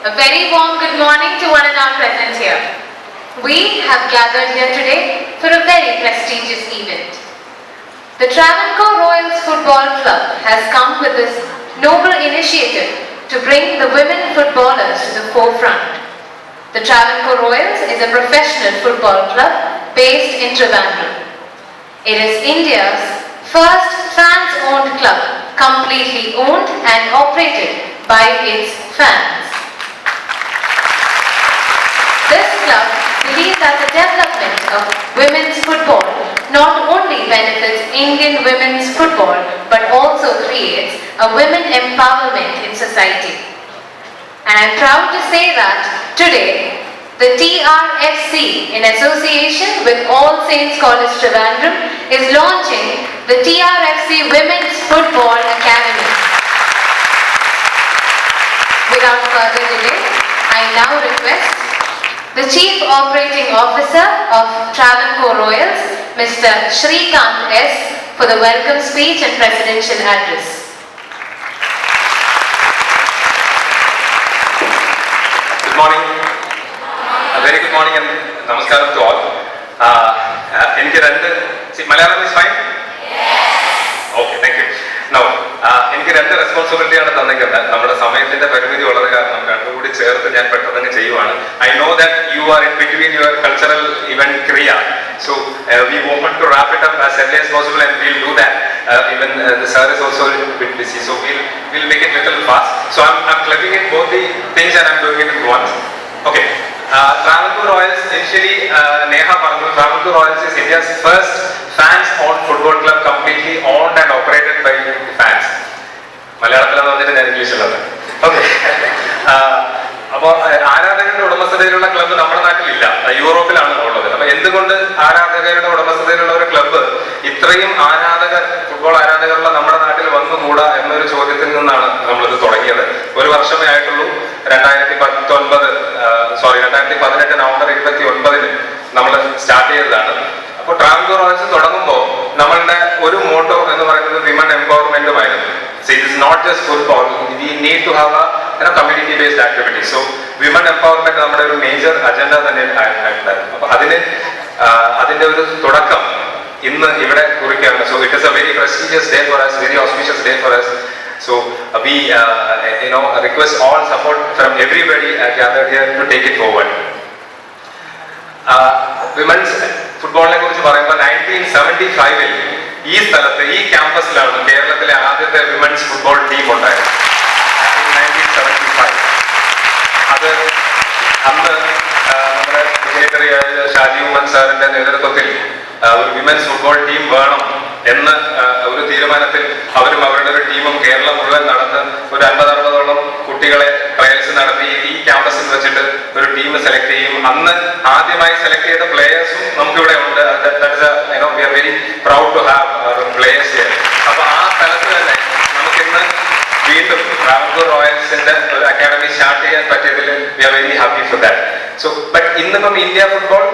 A very warm good morning to one and all present here. We have gathered here today for a very prestigious event. The Travancore Royals Football Club has come with this noble initiative to bring the women footballers to the forefront. The Travancore Royals is a professional football club based in Travancore. It is India's first fans-owned club, completely owned and operated by its fans. This club believes that the development of women's football not only benefits Indian women's football but also creates a women empowerment in society. And I'm proud to say that today the TRFC, in association with All Saints College Travancore, is launching the TRFC Women's Football Academy. Without further delay, I now request the Chief Operating Officer of Travancore Royals, Mr. Shrikant S., for the welcome speech and presidential address. Good morning. A very good morning and namaskaram to all. Malayalam is fine? Yes. Okay, thank you. Now, എനിക്ക് രണ്ട് റെസ്പോൺസിബിലിറ്റിയാണ് തന്നിരിക്കുന്നത്. നമ്മുടെ സമയത്തിന്റെ പരിമിതി ഉള്ളത് കാരണം രണ്ടുകൂടി ചേർത്ത് ഞാൻ പെട്ടെന്ന് ചെയ്യുവാണ്. I know that you are in between your cultural event Kriya, so we want to wrap it up as early as possible and we'll do that. Even the sir is also a bit busy, so we'll make it little fast. So I'm clubbing in both the things and I'm doing it at once. Okay. Travancore Royals, initially Neha Parndu, Travancore Royals is India's first fans-owned football club, completely owned and operated by fans. Malayalam വന്നിട്ട് ഞാൻ ഇംഗ്ലീഷിലാണ്. Okay. അപ്പോൾ ആരാധകരുടെ ഉടമസ്ഥതയിലുള്ള club നമ്മുടെ നാട്ടിലില്ല, യൂറോപ്പിലാണ് ഉള്ളത്. അപ്പൊ എന്തുകൊണ്ട് ആരാധകരുടെ ഉടമസ്ഥതയിലുള്ള ഒരു ക്ലബ്ബ് ഇത്രയും ഫുട്ബോൾ ആരാധകരുള്ള നമ്മുടെ നാട്ടിൽ വന്നുകൂടാ എന്നൊരു ചോദ്യത്തിൽ നിന്നാണ് നമ്മളിത് തുടങ്ങിയത്. ഒരു വർഷമേ ആയിട്ടുള്ളൂ. 2018 നവംബർ 29 നമ്മൾ സ്റ്റാർട്ട് ചെയ്തതാണ്. അപ്പോൾ ട്രാവൻകൂർ റോയൽസ് തുടങ്ങുമ്പോൾ നമ്മളുടെ ഒരു മോട്ടോ എന്ന് പറയുന്നത് women എംപവർമെന്റുമായിരുന്നു. So it is not just football, we need to have a community based activity. So women empowerment നമ്മുടെ ഒരു മേജർ അജണ്ട തന്നെ ആയിട്ടുണ്ടായിരുന്നു. അപ്പൊ അതിന്റെ ഒരു തുടക്കം ഇന്ന് ഇവിടെ കുറിക്കുകയാണ്. So it is a very prestigious day for us, very auspicious day for us. So we request all support from everybody gathered here to take it forward. Women's ഫുട്ബോളിനെ കുറിച്ച് പറയുമ്പോൾ 1975 ഈ സ്ഥലത്ത് ഈ ക്യാമ്പസിലാണ് കേരളത്തിലെ ആദ്യത്തെ വിമൻസ് ഫുട്ബോൾ ടീം ഉണ്ടായത്. 1975. അത് അന്ന് നമ്മുടെ സെക്രട്ടറിയായ ഷാജി ഉമ്മൻ സാറിന്റെ നേതൃത്വത്തിൽ ഒരു വിമൻസ് ഫുട്ബോൾ ടീം വേണം എന്ന് ഒരു തീരുമാനത്തിൽ അവരും അവരുടെ ഒരു ടീമും കേരളം മുഴുവൻ നടന്ന് ഒരു 50-60ഓളം കുട്ടികളെ ട്രയൽസ് നടത്തി ഈ ക്യാമ്പസിൽ വെച്ചിട്ട് ഒരു ടീം സെലക്ട് ചെയ്യും. അന്ന് ആദ്യമായി സെലക്ട് ചെയ്ത പ്ലേയേഴ്സും നമുക്കിവിടെ ഉണ്ട്. We are very proud to have players here. അപ്പൊ ആ സ്ഥലത്ത് തന്നെ നമുക്കിന്ന് വീണ്ടും ട്രാവൻകൂർ റോയൽസിന്റെ ഒരു അക്കാഡമി സ്റ്റാർട്ട് ചെയ്യാൻ പറ്റിയതിൽ we are very happy for that. So but ഇന്നിപ്പം India football,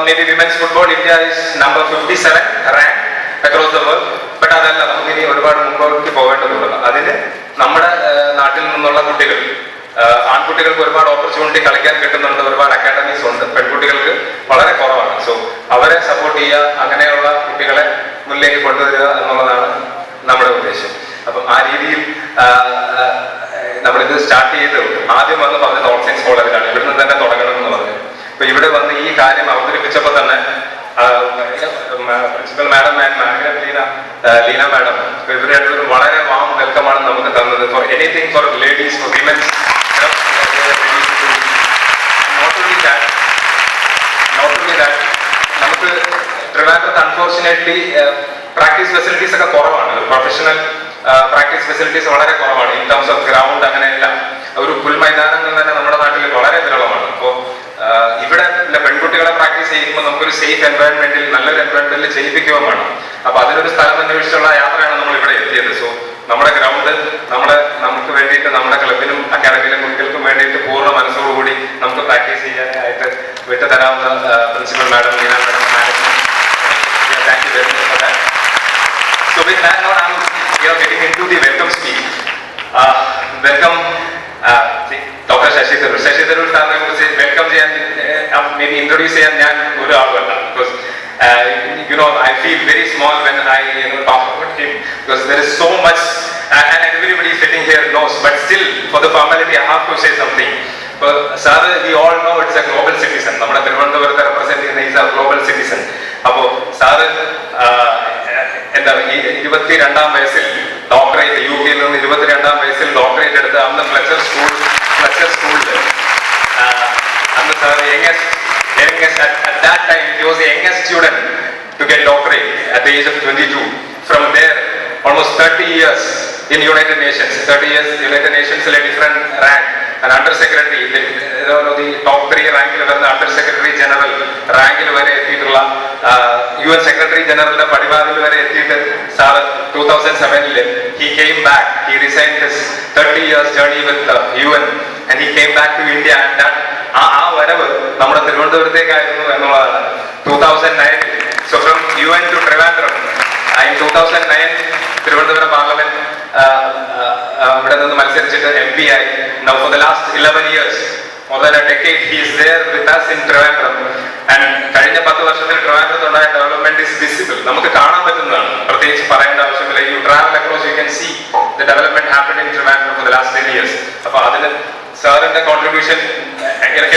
maybe women's football, India is number 57 rank across the world. But അതല്ല, നമുക്കിനി ഒരുപാട് മുമ്പോട്ട് പോകേണ്ടതുണ്ട്. അതിന് നമ്മുടെ നാട്ടിൽ നിന്നുള്ള കുട്ടികൾ, ആൺകുട്ടികൾക്ക് ഒരുപാട് ഓപ്പർച്യൂണിറ്റി കളിക്കാൻ കിട്ടുന്നുണ്ട്, ഒരുപാട് അക്കാഡമീസ് ഉണ്ട്. പെൺകുട്ടികൾക്ക് വളരെ കുറവാണ്. സോ അവരെ സപ്പോർട്ട് ചെയ്യുക, അങ്ങനെയുള്ള കുട്ടികളെ മുന്നിലേക്ക് കൊണ്ടുവരിക എന്നുള്ളതാണ് നമ്മുടെ ഉദ്ദേശം. അപ്പം ആ രീതിയിൽ നമ്മളിത് സ്റ്റാർട്ട് ചെയ്ത് ആദ്യം വന്ന് പറഞ്ഞത് ഓൾ സയൻസ് കോളേജിലാണ്, ഇവിടുന്ന് തന്നെ തുടങ്ങണം എന്ന് പറഞ്ഞു. അപ്പൊ ഇവിടെ വന്ന് ഈ കാര്യം അവതരിപ്പിച്ചപ്പോൾ തന്നെ principal madam and manager Leena madam, ഇവർ രണ്ടുപേരും വളരെ വാം വെൽക്കമാണ് നമുക്ക് തന്നത്. For anything for ladies, for womens. Not only that നമുക്ക് ട്രിവാൻഡ്രത്ത് അൺഫോർച്ചുനേറ്റ്ലി പ്രാക്ടീസ് ഫെസിലിറ്റീസ് ഒക്കെ കുറവാണ്. പ്രൊഫഷണൽ പ്രാക്ടീസ് ഫെസിലിറ്റീസ് വളരെ കുറവാണ്. ഇൻ ടേംസ് ഓഫ് ഗ്രൗണ്ട് അങ്ങനെയല്ല. ഒരു പുൽമൈതാനങ്ങൾ തന്നെ നമ്മുടെ നാട്ടിൽ വളരെ വിരളമാണ്. അപ്പോൾ ഇവിടെ പെൺകുട്ടികളെ പ്രാക്ടീസ് ചെയ്യുമ്പോൾ നമുക്കൊരു സേഫ് എൻവയോൺമെന്റിൽ, നല്ലൊരു എൻവയോൺമെന്റിൽ ചെയ്യിപ്പിക്കുകയും വേണം. അപ്പൊ അതിനൊരു സ്ഥലം അന്വേഷിച്ചുള്ള യാത്രയാണ് നമ്മൾ ഇവിടെ എത്തിയത്. സോ നമ്മുടെ ഗ്രൗണ്ട് നമുക്ക് വേണ്ടിയിട്ട്, നമ്മുടെ ക്ലബിനും അക്കാഡമിയിലെ കുട്ടികൾക്കും വേണ്ടിയിട്ട് പൂർണ്ണ മനസ്സോടുകൂടി നമുക്ക് പ്രാക്ടീസ് ചെയ്യാനായിട്ട് വിട്ടുതരാവുന്ന principal madam, Leena madam, management, thank you very much for that. So with that note, I'm getting into the welcome speech. Welcome Dr. Shashi Shashi Tharoor സാറിനെ കുറിച്ച് വെൽക്കം ചെയ്യാൻ മേ ബി ഇൻട്രൊഡ്യൂസ് ചെയ്യാൻ ഞാൻ ഒരാളുമല്ല. Because I feel very small when I talk about him, because there is so much and everybody sitting here knows, but still for the formality I have to say something. Sir, we all know it's a global citizen. നമ്മുടെ തിരുവനന്തപുരത്തെ represent ചെയ്യുന്ന is A global citizen. അപ്പോൾ sir എന്താണ് 22-ാം വയസ്സിൽ doctorate, UK നിന്ന് 22-ാം വയസ്സിൽ doctorate എടുത്ത് അന്ന് ഫ്ലെച്ചർ സ്കൂളിൽ അന്ന് sir at that time he was the youngest student to get doctorate at the age of 22. From there almost 30 years in United Nations, 30 years United Nations in a different rank, an under secretary, the top 3 റാങ്കിൽ വരുന്ന under secretary general റാങ്കിൽ വരെ എത്തിയിട്ടുള്ള UN secretary general പടിവാതിൽ വരെ എത്തിയിട്ട് sir 2007 he came back, he resigned his 30 years journey with UN and he came back to India, and that ആ വരവ് നമ്മുടെ തിരുവനന്തപുരത്തേക്കായിരുന്നു എന്നുള്ളതാണ് 2009. So from UN to Travancore in 2009 Thiruvananthapuram parliament ഇവിടെ നിന്ന് മത്സരിച്ചിട്ട് MP ആയി. Now for the last 11 years, more than a decade, he is there with us in Travancore, and കഴിഞ്ഞ 10 വർഷത്തിൽ ട്രിവാൻഡ്രത്തുണ്ടായ development is visible. നമുക്ക് കാണാൻ പറ്റുന്നതാണ്, പ്രത്യേകിച്ച് പറയേണ്ട ആവശ്യമില്ല. You travel across, you can see the development happened in Travancore for the last 10 years. അപ്പോൾ അതിന് സാറിന്റെ contribution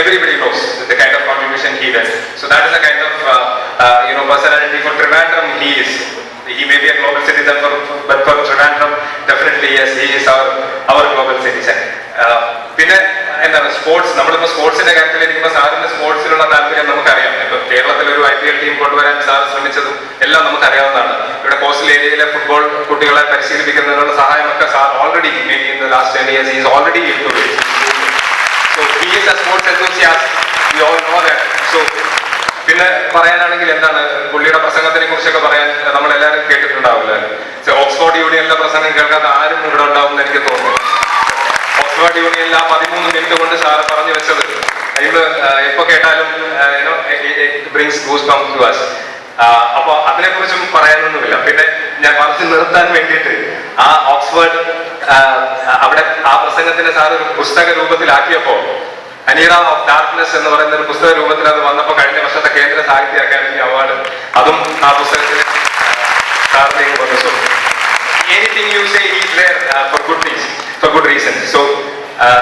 everybody knows the kind of contribution he did. So that is the kind of personality for Trivandrum he is. He may be a global citizen, but for Trivandrum definitely yes, he is our global citizen. പിന്നെ എന്താണ് sports, നമ്മളിപ്പോൾ സ്പോർട്സിന്റെ കാര്യത്തിലിരിക്കുമ്പോൾ സാറിന്റെ സ്പോർട്സിലുള്ള താല്പര്യം നമുക്കറിയാം. ഇപ്പൊ കേരളത്തിൽ ഒരു IPL team കൊണ്ടുവരാൻ സാർ ശ്രമിച്ചതും എല്ലാം നമുക്കറിയാവുന്നതാണ്. ഇവിടെ കോസ്റ്റൽ ഏരിയയിലെ ഫുട്ബോൾ കുട്ടികളെ പരിശീലിപ്പിക്കുന്നതിനുള്ള സഹായമൊക്കെ sir already maybe in the last 10 years he is already into it. So he is a sports enthusiast, we all know that. So പിന്നെ പറയാനാണെങ്കിൽ എന്താണ് പുള്ളിയുടെ പ്രസംഗത്തിനെ കുറിച്ചൊക്കെ പറയാൻ നമ്മളെല്ലാവരും കേട്ടിട്ടുണ്ടാവില്ല. ഓക്സ്ഫോർഡ് യൂണിയനിലെ പ്രസംഗം കേൾക്കാത്ത ആരും ഇവിടെ ഉണ്ടാവും എന്ന് എനിക്ക് തോന്നുന്നു. ഓക്സ്ഫോർഡ് യൂണിയനിൽ ആ 13 മിനിറ്റ് കൊണ്ട് സാറ് പറഞ്ഞു വെച്ചത് ഇത് എപ്പോ കേട്ടാലും brings goose bumps to us. അപ്പൊ അതിനെക്കുറിച്ചും പറയാനൊന്നുമില്ല. പിന്നെ ഞാൻ പറഞ്ഞു നിർത്താൻ വേണ്ടിയിട്ട് ആ ഓക്സ്ഫോർഡ് അവിടെ ആ പ്രസംഗത്തിന് സാർ ഒരു പുസ്തക രൂപത്തിലാക്കിയപ്പോ അനീറ ഓഫ് ഡാർക്ക്നെസ് എന്ന് പറയുന്ന ഒരു പുസ്തക രൂപത്തിൽ അത് വന്നപ്പോൾ കഴിഞ്ഞ വർഷത്തെ കേന്ദ്ര സാഹിത്യ അക്കാദമി അവാർഡ് അതും ആ പുസ്തകത്തിന് സാറിലേക്ക് വന്നു. So anything you say is there four good things, four good reasons. So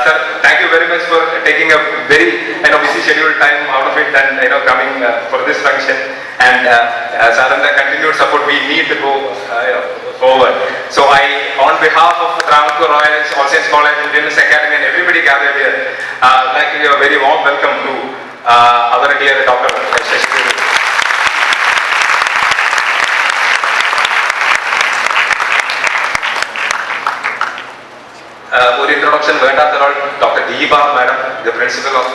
sir, thank you very much for taking a very busy scheduled time out of it and coming for this function, and sir, and the continued support we need to go forward. So I, on behalf of Travancore Royals, All Saints College, Indian Academy, and everybody gathered here, like to give a very warm welcome to our dear Dr. Shashi Tharoor. ഒരു introduction വേണ്ടാത്ത ഒരാൾ doctor Deepa madam, the principal of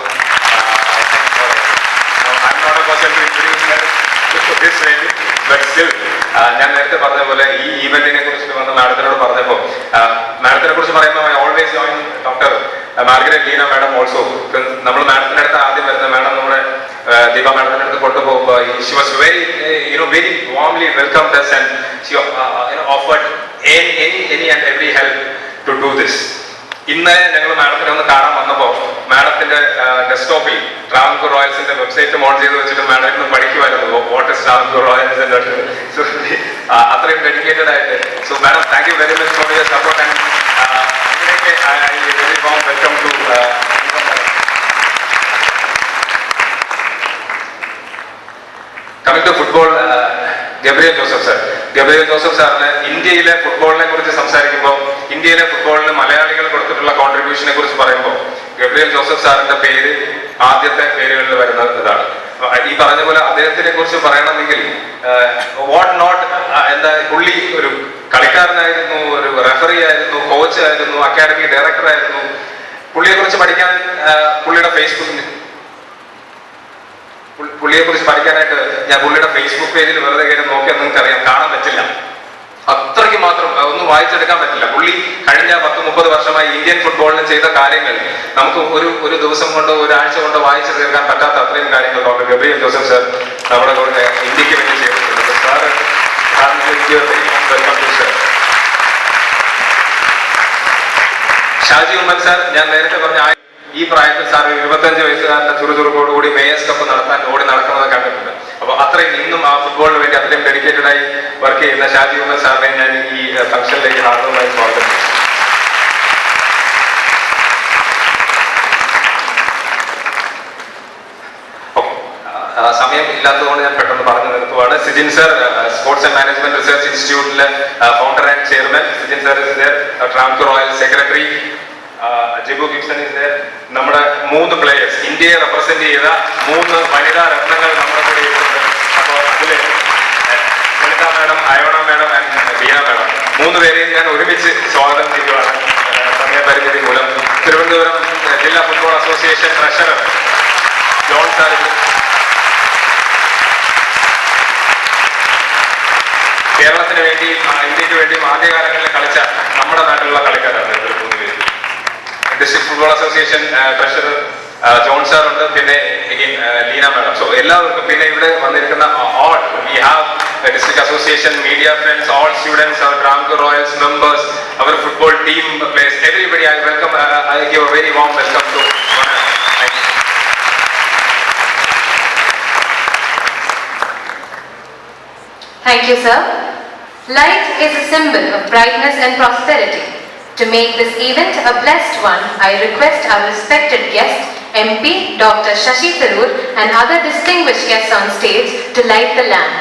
ഞാൻ നേരത്തെ പറഞ്ഞ പോലെ ഈ ഈവന്റിനെ കുറിച്ച് വന്ന മാഡത്തിനോട് പറഞ്ഞപ്പോൾ മാഡത്തിനെ കുറിച്ച് പറയുമ്പോൾ I always join doctor Margaret Leena madam also. നമ്മൾ മാഡത്തിന്റെ അടുത്ത് ആദ്യം വരുന്ന മാഡം നമ്മുടെ ദീപ മാഡത്തിന്റെ അടുത്ത് കൊണ്ടുപോകുമ്പോൾ she was very warmly welcome thus and she offered any and every help to do this. ഇന്ന് ഞങ്ങൾ മാഡത്തിനെ ഒന്ന് കാണാൻ വന്നപ്പോൾ മാഡത്തിന്റെ ഡെസ്ക്ടോപ്പിൽ ട്രാവൻകൂർ റോയൽസിന്റെ വെബ്സൈറ്റ് മോൺ ചെയ്ത് വെച്ചിട്ട് മാഡം ഇന്ന് പഠിക്കുമായിരുന്നു വാട്ട് ഇസ് ട്രാവൻകൂർ റോയൽസ് എന്ന്. സോ അത്രയും ഡെഡിക്കേറ്റഡ് ആയിട്ട്. So madam, thank you very much for your support and ഇതിലേക്ക് I very warm welcome to coming to football. Gabriel Joseph sir, Gabriel Joseph സാറിന് ഇന്ത്യയിലെ ഫുട്ബോളിനെ കുറിച്ച് സംസാരിക്കുമ്പോൾ, ഇന്ത്യയിലെ ഫുട്ബോളിന് മലയാളികൾ കൊടുത്തിട്ടുള്ള കോൺട്രിബ്യൂഷനെ കുറിച്ച് പറയുമ്പോൾ ഗബ്രിയൽ ജോസഫ് സാറിന്റെ പേര് ആദ്യത്തെ പേരുകളിൽ വരുന്ന ഇതാണ്. ഈ പറഞ്ഞ പോലെ അദ്ദേഹത്തിനെ കുറിച്ച് പറയണമെങ്കിൽ വാട്ട് നോട്ട്, എന്താ പുള്ളി ഒരു കളിക്കാരനായിരുന്നു, ഒരു റെഫറി ആയിരുന്നു, കോച്ച് ആയിരുന്നു, അക്കാഡമി ഡയറക്ടർ ആയിരുന്നു. പുള്ളിയെ കുറിച്ച് പഠിക്കാൻ പുള്ളിയെ കുറിച്ച് പഠിക്കാനായിട്ട് ഞാൻ പുള്ളിയുടെ ഫേസ്ബുക്ക് പേജിൽ വെറുതെ കയറി നോക്കിയാൽ നിങ്ങൾക്ക് അറിയാം, കാണാൻ പറ്റില്ല. അത്രയ്ക്ക് മാത്രം ഒന്നും വായിച്ചെടുക്കാൻ പറ്റില്ല. പുള്ളി കഴിഞ്ഞ 10-30 വർഷമായി ഇന്ത്യൻ ഫുട്ബോളിന് ചെയ്ത കാര്യങ്ങൾ നമുക്ക് ഒരു ദിവസം കൊണ്ടോ ഒരാഴ്ച കൊണ്ടോ വായിച്ചു തീർക്കാൻ പറ്റാത്ത അത്രയും കാര്യങ്ങൾ ഡോക്ടർ ഗബ്രിയൽ ജോസഫ് സാർ നമ്മുടെ കൂടെ ഇന്ത്യക്ക് വേണ്ടി ചെയ്തിട്ടുണ്ട്. ഷാജി ഉമ്മൻ സാർ, ഞാൻ നേരത്തെ പറഞ്ഞ ഈ ഈ പ്രായത്തിൽ സാർ 25 വയസ്സുകാരന്റെ ചുറുചുറുക്കോടുകൂടി മേയേഴ്സ് കപ്പ് നടത്താൻ ഓടി നടക്കുന്നത് കണ്ടിട്ടുണ്ട്. അപ്പൊ അത്രയും ഇന്നും ആ ഫുട്ബോളിന് വേണ്ടി അത്രയും ഡെഡിക്കേറ്റഡ് ആയി വർക്ക് ചെയ്യുന്ന ഷാജി ഉമ്മൻ സാറിനെ ഞാൻ ഈ ഫംഗ്ഷനിലേക്ക് ഹാർദവമായി സ്വാഗതം ചെയ്യുന്നു. സമയം ഇല്ലാത്തതുകൊണ്ട് ഞാൻ പെട്ടെന്ന് പറഞ്ഞു നിർത്തുവാണ്. Sijin sir, sports and management research ഇൻസ്റ്റിറ്റ്യൂട്ടിലെ founder and chairman. Sijin sir is there. Travancore Royal secretary Jibu Gibson is there. നമ്മുടെ 3 പ്ലേയേഴ്സ്, ഇന്ത്യയെ റെപ്രസെന്റ് ചെയ്ത 3 വനിതാ രത്നങ്ങൾ നമ്മുടെ കൂടെ ഇരിക്കുന്നുണ്ട്. അപ്പോൾ അതില് Lalitha madam, Ayona madam and Beena madam 3 പേരെയും ഞാൻ ഒരുമിച്ച് സ്വാഗതം ചെയ്യുകയാണ് സമയപരിമിതി മൂലം. തിരുവനന്തപുരം ജില്ലാ football association treasurer John sir, കേരളത്തിന് വേണ്ടിയും ഇന്ത്യക്ക് വേണ്ടിയും ആദ്യകാലങ്ങളിൽ കളിച്ച നമ്മുടെ നാട്ടിലുള്ള കളിക്കാരാണ് ഇവർ 3 പേര്. District football association treasurer John sir ഉണ്ട്, പിന്നെ ലീന മാഡം. സോ എല്ലാവർക്കും, പിന്നെ ഇവിടെ വന്നിരിക്കുന്ന all we have district association, media friends, all students, our Travancore Royals members, our football team players, everybody I welcome, I give a very warm welcome to. Thank you, sir. Light is a symbol of brightness and prosperity. To make this event a blessed one, I request our respected guest, MP Dr. Shashi Tharoor, and other distinguished guests on stage to light the lamp.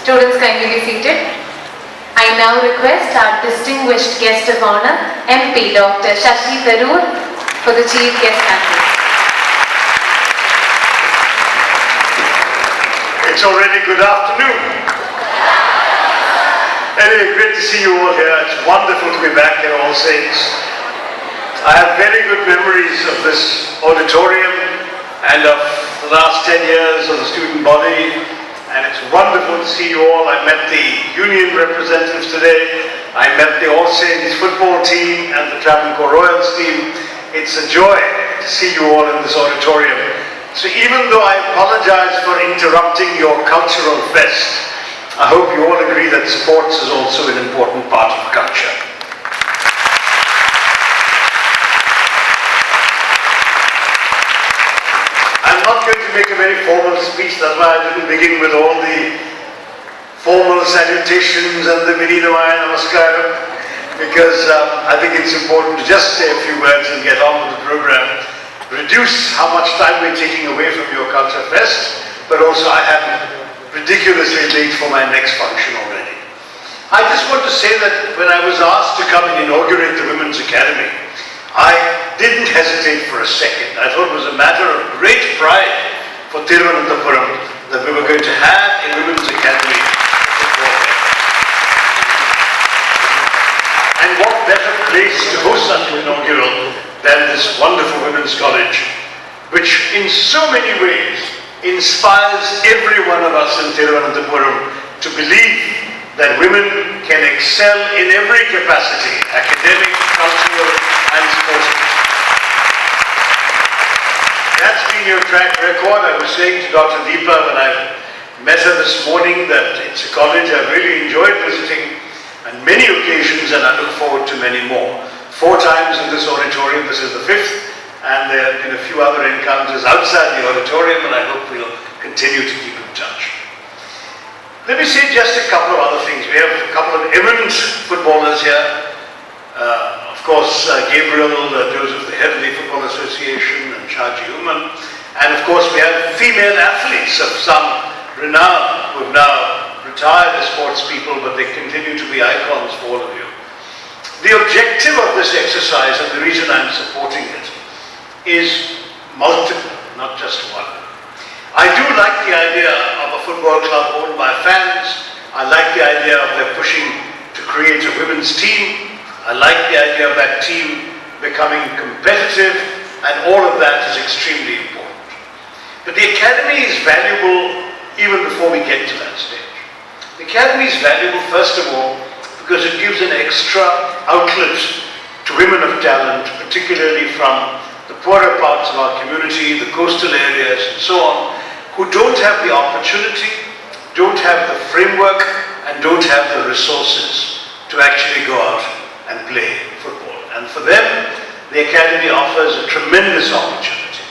Students, kindly be seated. I now request our distinguished guest of honor, MP Dr. Shashi Tharoor, for the chief guest address. It's already good afternoon. Anyway, great to see you all here. It's wonderful to be back in All Saints. I have very good memories of this auditorium and of the last 10 years of the student body. And it's wonderful to see you all. I met the union representatives today. I met the All Saints football team and the Travancore Royals team. It's a joy to see you all in this auditorium. So even though I apologize for interrupting your cultural fest, I hope you all agree that sports is also an important part of culture. I'm not going to make a very formal speech, that's why I didn't begin with all the formal salutations and the Virinamaya Namaskaram, because I think it's important to just say a few words and get on with the program. Reduce how much time we're taking away from your Culture Fest, but also I am ridiculously late for my next function already. I just want to say that when I was asked to come and inaugurate the Women's Academy, I didn't hesitate for a second. I thought it was a matter of great pride for Thiruvananthapuram that we were going to have a Women's Academy. And what better place to than this wonderful women's college, which in so many ways inspires every one of us in Thiruvananthapuram to believe that women can excel in every capacity, academic, cultural and sporting. That's been your track record. I was saying to Dr. Deepa when I met her this morning that it's a college I've really enjoyed visiting on many occasions, and I look forward to many more. 4 times in this auditorium, this is the 5th, and there have been a few other encounters outside the auditorium, and I hope we'll continue to keep in touch. Let me say just a couple of other things. We have a couple of eminent footballers here. Of course, Gabriel Joseph, the head of the Football Association, and Shaji Ommen. And of course, we have female athletes of some renown who have now retired as sports people, but they continue to be icons for all of you. The objective of this exercise, and the reason I'm supporting it, is multiple, not just one. I do like the idea of a football club owned by fans. I like the idea of their pushing to create a women's team. I like the idea of that team becoming competitive, and all of that is extremely important. But the academy is valuable even before we get to that stage. The academy is valuable, first of all, because it gives an extra outlet to women of talent, particularly from the poorer parts of our community, the coastal areas and so on, who don't have the opportunity, don't have the framework, and don't have the resources to actually go out and play football. And for them, the academy offers a tremendous opportunity.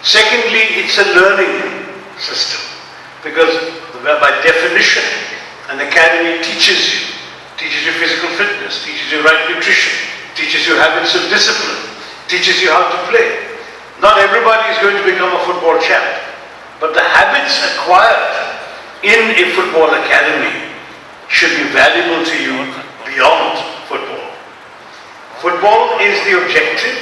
Secondly, it's a learning system, because by definition, an academy teaches you physical fitness, teaches you right nutrition, teaches you habits of discipline, teaches you how to play. Not everybody is going to become a football champ, but the habits acquired in a football academy should be valuable to you beyond football. Football is the objective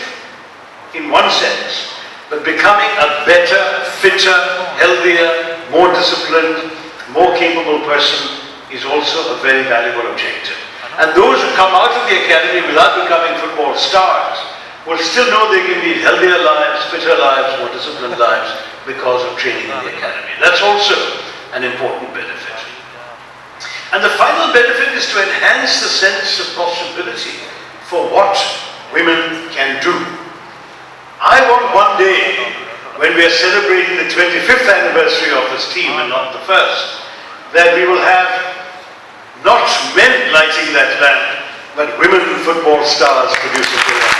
in one sense, but becoming a better, fitter, healthier, more disciplined, more capable person is also a very valuable objective. And those who come out of the academy without becoming football stars will still know they can lead healthier lives, fitter lives, more disciplined lives because of training in the academy. That's also an important benefit. And the final benefit is to enhance the sense of possibility for what women can do. I want one day, when we are celebrating the 25th anniversary of this team and not the first, that we will have not men lighting that lamp, but women football stars producing the lamp.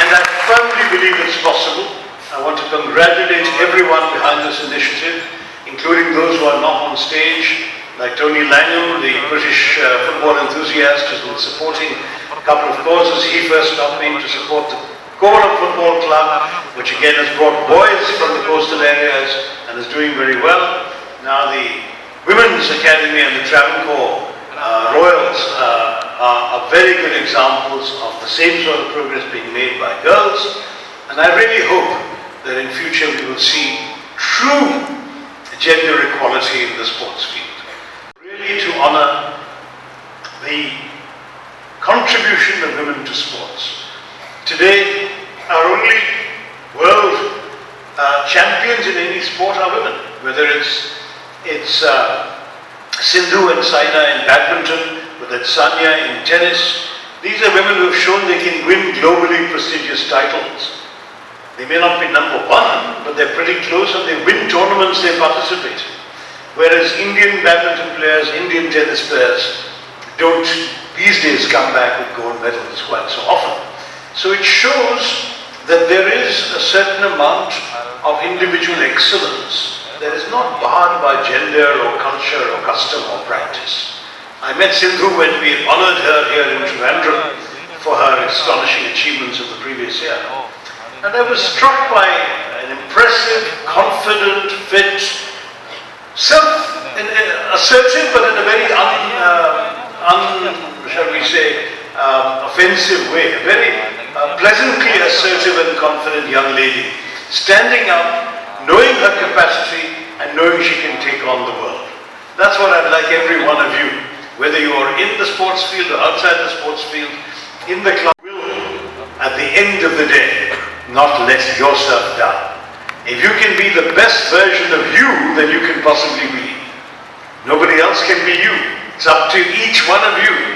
And I firmly believe it's possible. I want to congratulate everyone behind this initiative, including those who are not on stage, like Tony Langham, the British football enthusiast who's been supporting a couple of causes. He first got me to support the Kovalam Football Club, which again has brought boys from the coastal areas and is doing very well. Now the Women's Academy and the Travancore Royals are very good examples of the same sort of progress being made by girls, and I really hope that in future we will see true gender equality in the sports field. Really to honor the contribution of women to sports. Today, our only world champions in any sport are women, whether it's Sindhu and Saina in badminton, whether it's Sanya in tennis. These are women who have shown they can win globally prestigious titles. They may not be number one, but they're pretty close, and they win tournaments they participate in. Whereas Indian badminton players, Indian tennis players don't these days come back with gold medals quite so often. So it shows that there is a certain amount of individual excellence that is not barred by gender or culture or custom or practice. I met Sindhu when we honored her here in Travancore for her astonishing achievements of the previous year. And I was struck by an impressive, confident, fit, assertive, but in a very offensive way, a very pleasantly assertive and confident young lady, standing up, knowing her capacity and knowing she can take on the world. That's what I'd like every one of you, whether you are in the sports field or outside the sports field, in the club, will, at the end of the day, not let yourself down. If you can be the best version of you that you can possibly be, nobody else can be you. It's up to each one of you